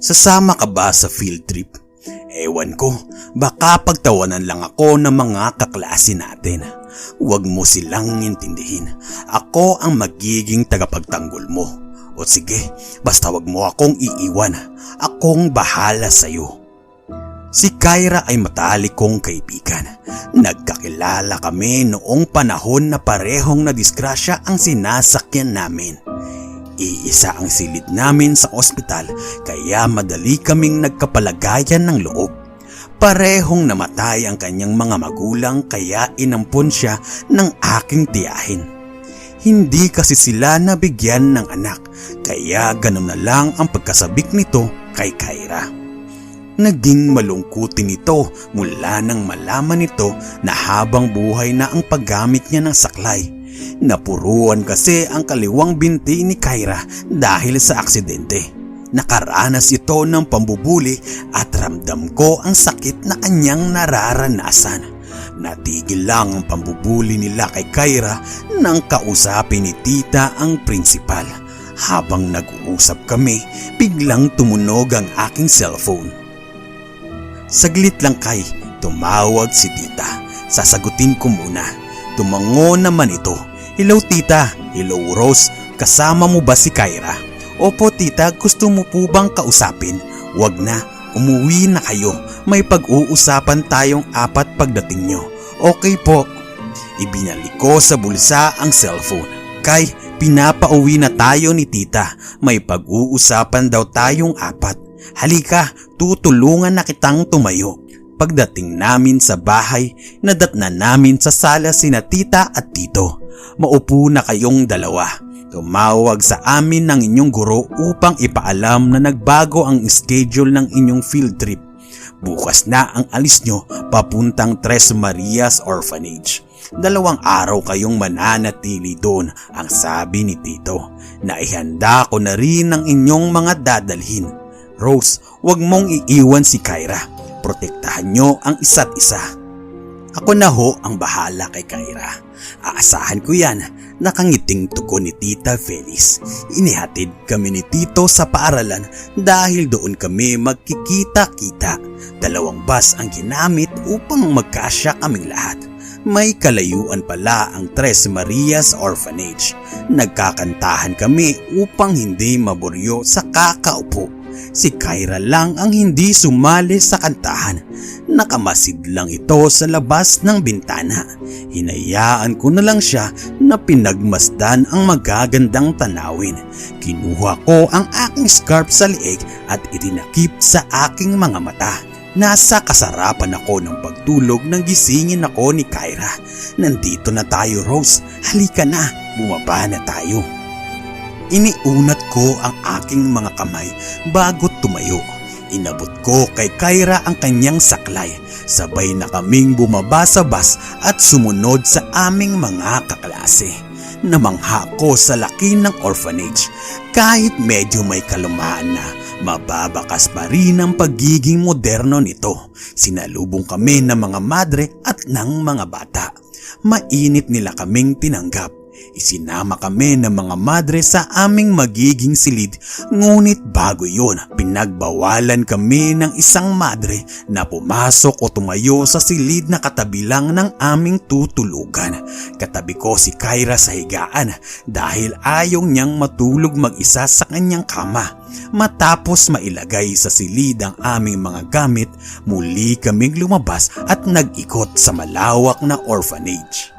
Sasama ka ba sa field trip? Ewan ko, baka pagtawanan lang ako ng mga kaklase natin. Huwag mo silang intindihin. Ako ang magiging tagapagtanggol mo. O sige, basta wag mo akong iiwan. Akong bahala sa'yo. Si Kyra ay matalik kong kaibigan. Nagkakilala kami noong panahon na parehong nadisgrasya ang sinasakyan namin. Iisa ang silid namin sa ospital kaya madali kaming nagkapalagayan ng loob. Parehong namatay ang kanyang mga magulang kaya inampon siya ng aking tiyahin. Hindi kasi sila nabigyan ng anak kaya ganun na lang ang pagkasabik nito kay Kyra. Naging malungkutin ito mula nang malaman nito na habang buhay na ang paggamit niya ng saklay. Napuruan kasi ang kaliwang binti ni Kyra dahil sa aksidente. Nakaranas ito ng pambubuli at ramdam ko ang sakit na kanyang nararanasan. Natigil lang ang pambubuli nila kay Kyra nang kausapin ni tita ang prinsipal. Habang nag-uusap kami, biglang tumunog ang aking cellphone. Saglit lang kay, tumawag si tita. Sasagutin ko muna. Tumango naman ito. Hello tita. Hello Rose. Kasama mo ba si Kyra? Opo tita, gusto mo po bang kausapin? Wag na, umuwi na kayo. May pag-uusapan tayong apat pagdating nyo. Okay po. Ibinalik ko sa bulsa ang cellphone. Kay, pinapauwi na tayo ni tita. May pag-uusapan daw tayong apat. Halika, tutulungan na kitang tumayo. Pagdating namin sa bahay, nadatnan namin sa sala sina tita at tito. Maupo na kayong dalawa. Tumawag sa amin ng inyong guro upang ipaalam na nagbago ang schedule ng inyong field trip. Bukas na ang alis nyo papuntang Tres Marias Orphanage. 2 araw kayong mananatili doon, ang sabi ni tito. Naihanda ko na rin ang inyong mga dadalhin. Rose, wag mong iiwan si Kyra. Protektahan nyo ang isa't isa. Ako na ho ang bahala kay Kyra. Aasahan ko yan. Nakangiting tugon ni Tita Feliz. Inihatid kami ni Tito sa paaralan dahil doon kami magkikita-kita. 2 bus ang ginamit upang magkasya kaming lahat. May kalayuan pala ang Tres Marias Orphanage. Nagkakantahan kami upang hindi maburyo sa kakaupo. Si Kyra lang ang hindi sumali sa kantahan. Nakamasid lang ito sa labas ng bintana. Hinayaan ko na lang siya na pinagmasdan ang magagandang tanawin. Kinuha ko ang aking scarf sa liig at itinakip sa aking mga mata. Nasa kasarapan ako ng pagtulog nang gisingin ako ni Kyra. Nandito na tayo Rose, halika na, bumaba na tayo. Iniunat ko ang aking mga kamay bago tumayo. Inabot ko kay Kyra ang kanyang saklay. Sabay na kaming bumaba sa bus at sumunod sa aming mga kaklase. Namangha ko sa laki ng orphanage. Kahit medyo may kalumaan na, mababakas pa rin ang pagiging moderno nito. Sinalubong kami ng mga madre at ng mga bata. Mainit nila kaming tinanggap. Isinama kami ng mga madre sa aming magiging silid, ngunit bago yun, pinagbawalan kami ng isang madre na pumasok o tumayo sa silid na katabi lang ng aming tutulugan. Katabi ko si Kyra sa higaan dahil ayaw niyang matulog mag-isa sa kanyang kama. Matapos mailagay sa silid ang aming mga gamit, muli kaming lumabas at nag-ikot sa malawak na orphanage.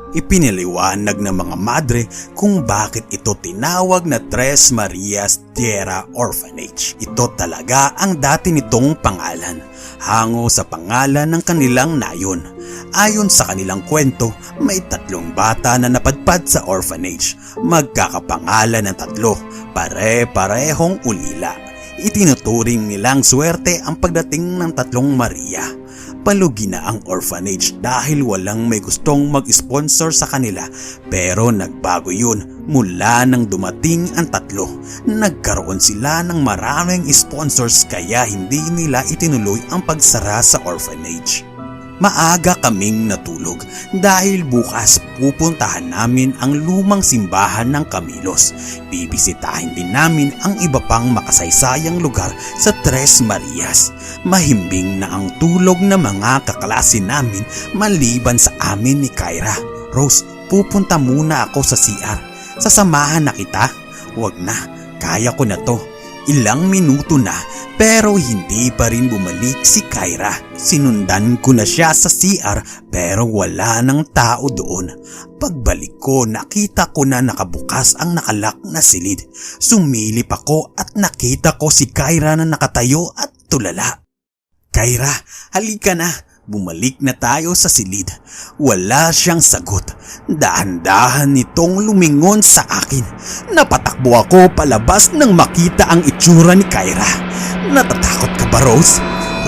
Ipinaliwanag ng mga madre kung bakit ito tinawag na Tres Marias Tierra Orphanage. Ito talaga ang dati nitong pangalan, hango sa pangalan ng kanilang nayon. Ayon sa kanilang kwento, may 3 bata na napadpad sa orphanage. Magkakapangalan ng 3, pare-parehong ulila. Itinuturing nilang swerte ang pagdating ng 3 Maria. Palugi na ang orphanage dahil walang may gustong mag-sponsor sa kanila, pero nagbago yun mula nang dumating ang 3. Nagkaroon sila ng maraming sponsors kaya hindi nila itinuloy ang pagsara sa orphanage. Maaga kaming natulog dahil bukas pupuntahan namin ang lumang simbahan ng Camilos. Bibisitahin din namin ang iba pang makasaysayang lugar sa Tres Marias. Mahimbing na ang tulog ng mga kaklase namin maliban sa amin ni Kyra. Rose, pupunta muna ako sa CR. Sasamahan na kita? Wag na, kaya ko na to. Ilang minuto na pero hindi pa rin bumalik si Kyra. Sinundan ko na siya sa CR pero wala ng tao doon. Pagbalik ko, nakita ko na nakabukas ang nakalak na silid. Sumilip ako at nakita ko si Kyra na nakatayo at tulala. Kyra, halika na. Bumalik na tayo sa silid. Wala siyang sagot. Dahan-dahan nitong lumingon sa akin. Napatakbo ako palabas nang makita ang itsura ni Kyra. Natatakot ka ba, Rose?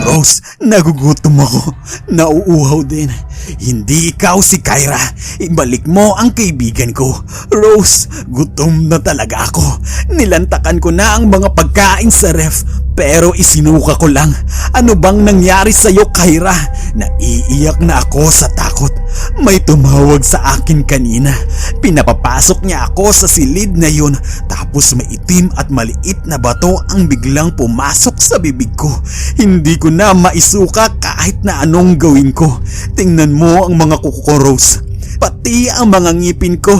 Rose, nagugutom ako. Nauuhaw din. Hindi ikaw si Kyra. Ibalik mo ang kaibigan ko. Rose, gutom na talaga ako. Nilantakan ko na ang mga pagkain sa ref pero isinuka ko lang. Ano bang nangyari sa'yo, Kyra? Naiiyak na ako sa takot. May tumawag sa akin kanina. Pinapapasok niya ako sa silid na yun. Tapos may itim at maliit na bato ang biglang pumasok sa bibig ko. Hindi ko na maisuka kahit na anong gawin ko. Tingnan mo ang mga kuko ko, Rose. Pati ang mga ngipin ko.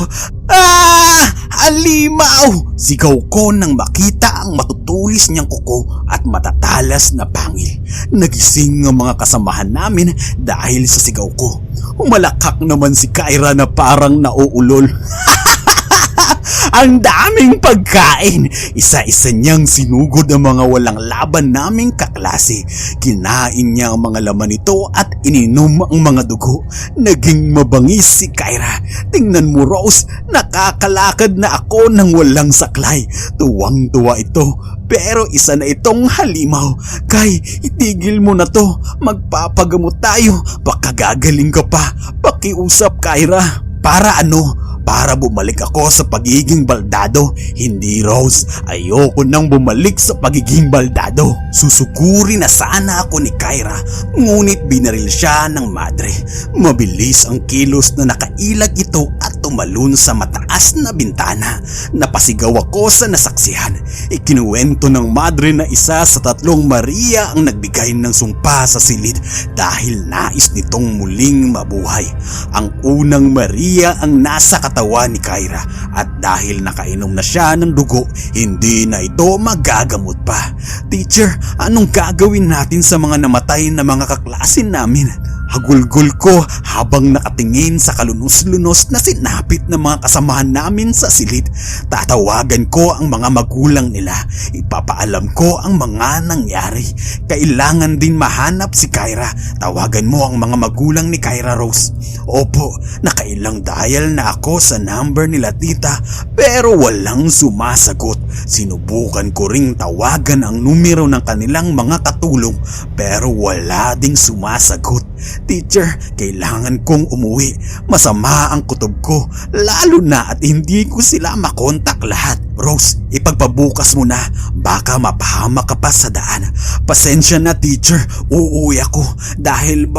Ah! Halimaw! Sigaw ko nang makita ang matutulis niyang kuko at matatalas na pangil. Nagising ang mga kasamahan namin dahil sa sigaw ko. Umalakak naman si Kyra na parang nauulol. Ang daming pagkain! Isa-isa niyang sinugod ang mga walang laban naming kaklase. Kinain niya ang mga laman nito at ininom ang mga dugo. Naging mabangis si Kyra. Tingnan mo, Rose, nakakalakad na ako nang walang saklay. Tuwang-tuwa ito. Pero isa na itong halimaw. Kay, itigil mo na to. Magpapagamot tayo. Baka gagaling ka pa. Pakiusap, Kyra. Para ano? Para bumalik ako sa pagiging baldado. Hindi, Rose. Ayoko nang bumalik sa pagiging baldado. Susuguri na sana ako ni Kyra. Ngunit binaril siya ng madre. Mabilis ang kilos na nakailag ito at tumalon sa mataas na bintana. Napasigaw ako sa nasaksihan. Ikinuwento ng madre na isa sa 3 Maria ang nagbigay ng sumpa sa silid dahil nais nitong muling mabuhay. Ang unang Maria ang nasa katawan ni Kyra at dahil nakainom na siya ng dugo, hindi na ito magagamot pa. Teacher, anong gagawin natin sa mga namatay na mga kaklase namin? Hagulgol ko habang nakatingin sa kalunos-lunos na sinapit ng mga kasamahan namin sa silid. Tatawagan ko ang mga magulang nila. Ipapaalam ko ang mga nangyari. Kailangan din mahanap si Kyra. Tawagan mo ang mga magulang ni Kyra, Rose. Opo, nakailang dial na ako sa number nila tita pero walang sumasagot. Sinubukan ko ring tawagan ang numero ng kanilang mga katulong pero wala ding sumasagot. Teacher, kailangan kong umuwi. Masama ang kutob ko, lalo na at hindi ko sila makontak lahat. Rose, ipagpabukas mo na, baka mapahamak ka pa sa daan. Pasensya na, teacher, uuwi ako dahil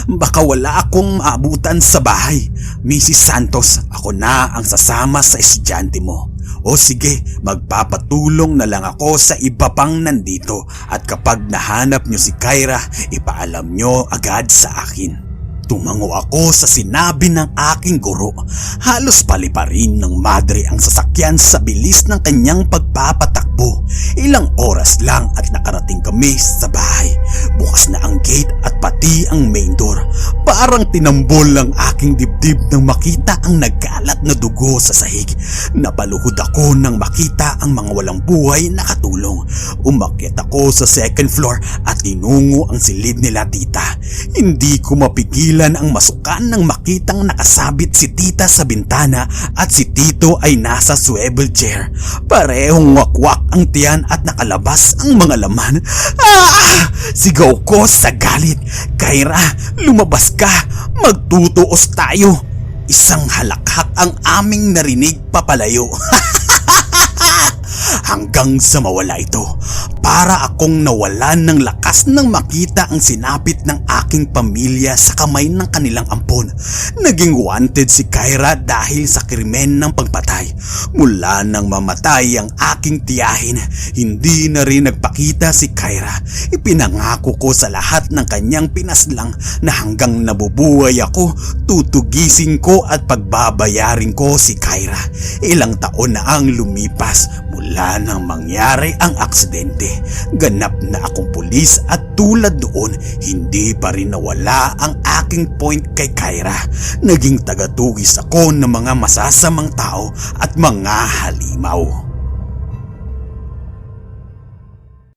baka wala akong maabutan sa bahay. Mrs. Santos, ako na ang sasama sa estudyante mo. O sige, magpapatulong na lang ako sa iba pang nandito at kapag nahanap nyo si Kyra, ipaalam nyo agad sa akin. Tumango ako sa sinabi ng aking guro. Halos paliparin ng madre ang sasakyan sa bilis ng kanyang pagpapatakbo. Ilang oras lang at nakarating kami sa bahay. Bukas na ang gate at pati ang main door. Parang tinambol ang aking dibdib nang makita ang nagkalat na dugo sa sahig. Napaluhod ako nang makita ang mga walang buhay na katulong. Umakyat ako sa 2nd floor at tinungo ang silid nila tita. Hindi ko mapigilan ang masukan nang makitang nakasabit si tita sa bintana at si tito ay nasa swivel chair. Parehong wakwak ang tiyan at nakalabas ang mga laman. Ah! Sigaw ko sa galit. Kyra, lumabas ka. Magtutuos tayo. Isang halakhak ang aming narinig papalayo. Hanggang sa mawala ito. Para akong nawalan ng lakas malakas nang makita ang sinapit ng aking pamilya sa kamay ng kanilang ampon. Naging wanted si Kyra dahil sa krimen ng pagpatay. Mula nang mamatay ang aking tiyahin, hindi na rin nagpakita si Kyra. Ipinangako ko sa lahat ng kanyang pinaslang na hanggang nabubuhay ako, tutugisin ko at pagbabayarin ko si Kyra. Ilang taon na ang lumipas mula nang mangyari ang aksidente. Ganap na akong pulis at tulad doon, hindi pa rin nawala ang aking point kay Kyra. Naging tagatugis ako ng mga masasamang tao at mga halimaw.